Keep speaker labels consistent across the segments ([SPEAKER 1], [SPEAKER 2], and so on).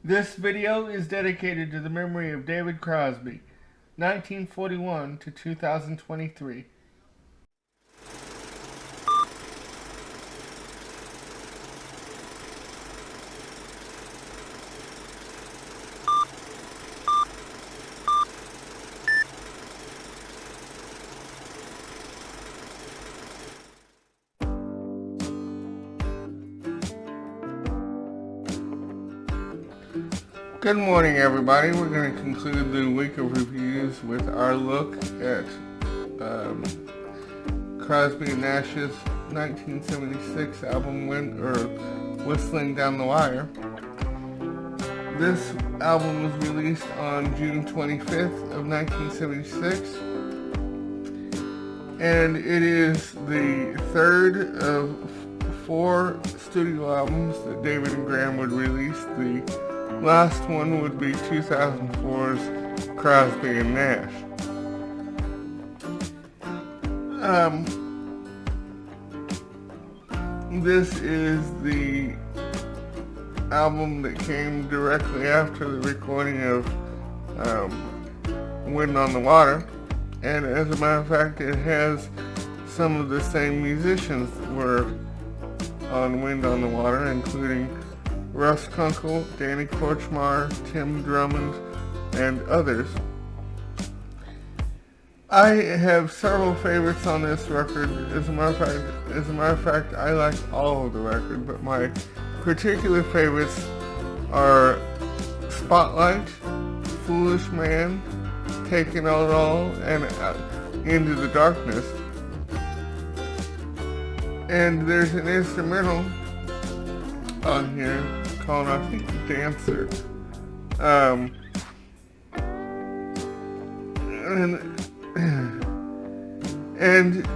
[SPEAKER 1] This video is dedicated to the memory of David Crosby, 1941 to 2023. Good morning, everybody. We're going to conclude the week of reviews with our look at Crosby and Nash's 1976 album, Whistling Down the Wire. This album was released on June 25th of 1976, and it is the third of 4 studio albums that David and Graham would release. The last one would be 2004's Crosby and Nash. This is the album that came directly after the recording of Wind on the Water, and as a matter of fact, it has some of the same musicians that were on Wind on the Water, including Russ Kunkel, Danny Kortchmar, Tim Drummond, and others. I have several favorites on this record. As a matter of fact, I like all of the record, but my particular favorites are Spotlight, Foolish Man, Taking It All, and Into the Darkness. And there's an instrumental on here called, I think, Dancer. And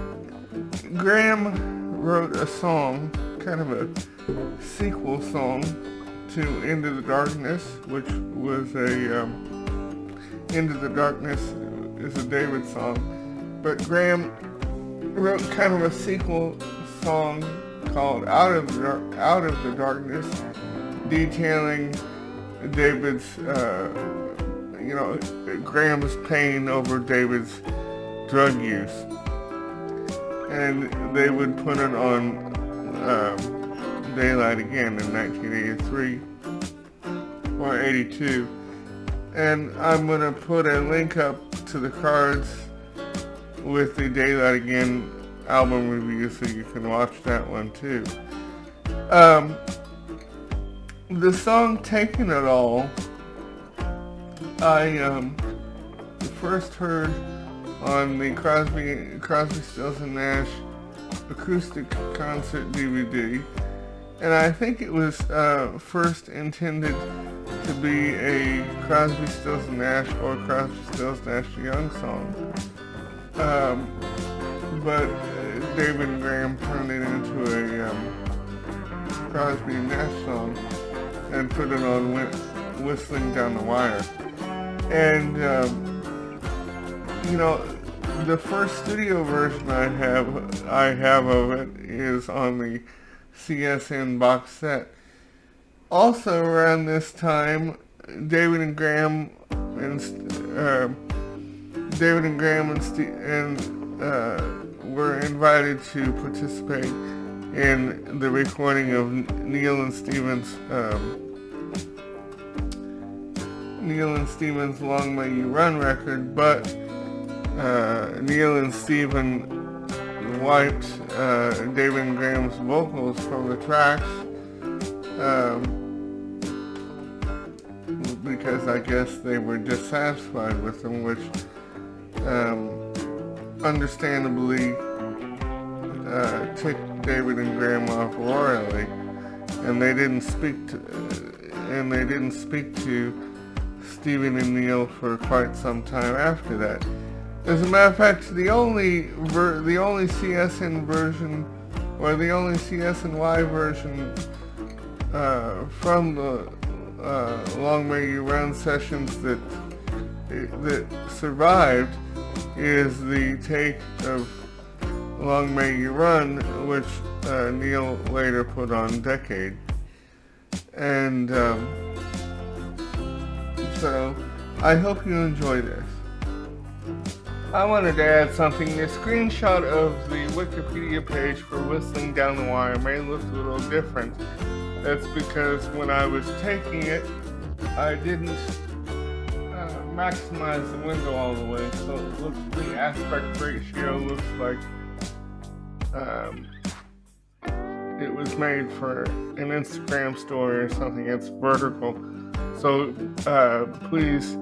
[SPEAKER 1] Graham wrote a song, kind of a sequel song to Into the Darkness, which was Into the Darkness is a David song, but Graham wrote kind of a sequel song called Out of the Darkness, detailing David's, Graham's pain over David's drug use. And they would put it on Daylight again in 1983 or 82. And I'm going to put a link up to the cards with the Daylight Again album review so you can watch that one too. The song Taking It All, I first heard on the Crosby, Stills and Nash acoustic concert DVD, and I think it was first intended to be a Crosby, Stills and Nash or Crosby, Stills, Nash Young song, but David and Graham turned it into a Crosby and Nash song and put it on Whistling Down the Wire. And the first studio version I have of it is on the CSN box set. Also around this time, David and Graham were invited to participate in the recording of Neil and Stephen's Long May You Run record, but Neil and Stephen wiped David and Graham's vocals from the tracks because I guess they were dissatisfied with them, which understandably ticked David and Graham off royally, and they didn't speak to Stephen and Neil for quite some time after that. As a matter of fact, the only CSN version, or the only CSNY version from the Long May You Run sessions that survived is the take of Long May You Run, which Neil later put on Decade. And So I hope you enjoy this. I wanted to add something. The screenshot of the Wikipedia page for Whistling Down the Wire may look a little different. That's because when I was taking it, I didn't maximize the window all the way, so it looks, the aspect ratio looks like it was made for an Instagram story or something. It's vertical, so please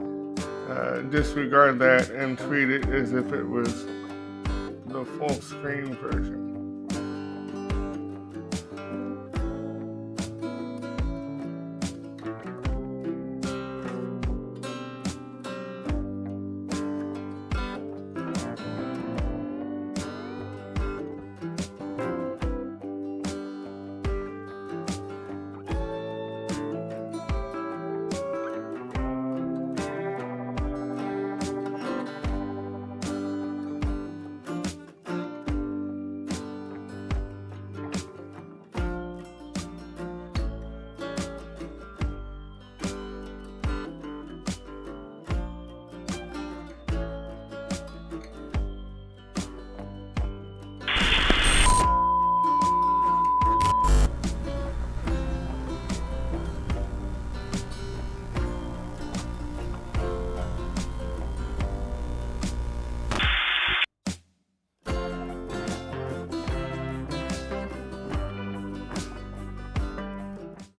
[SPEAKER 1] disregard that and treat it as if it was the full screen version.